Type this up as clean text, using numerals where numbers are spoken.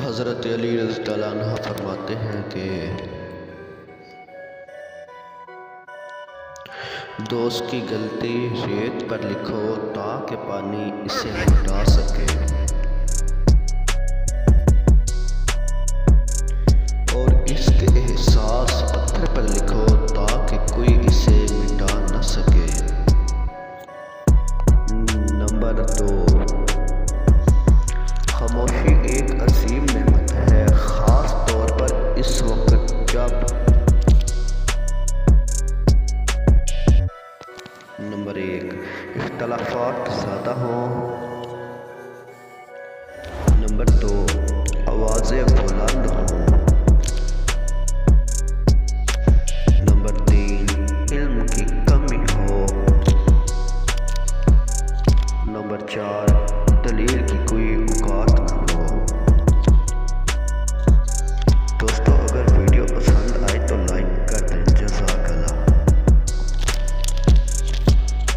حضرت علی رضی اللہ عنہ فرماتے ہیں کہ دوست کی غلطی ریت پر لکھو تاکہ پانی اسے مٹا سکے، اور اس کے احساس پتھر پر لکھو تاکہ کوئی اسے مٹا نہ سکے۔ نمبر 2، خاموشی ایک عظیم نعمت ہے، خاص طور پر اس وقت جب نمبر 1، اختلافات زیادہ ہوں۔ نمبر 2،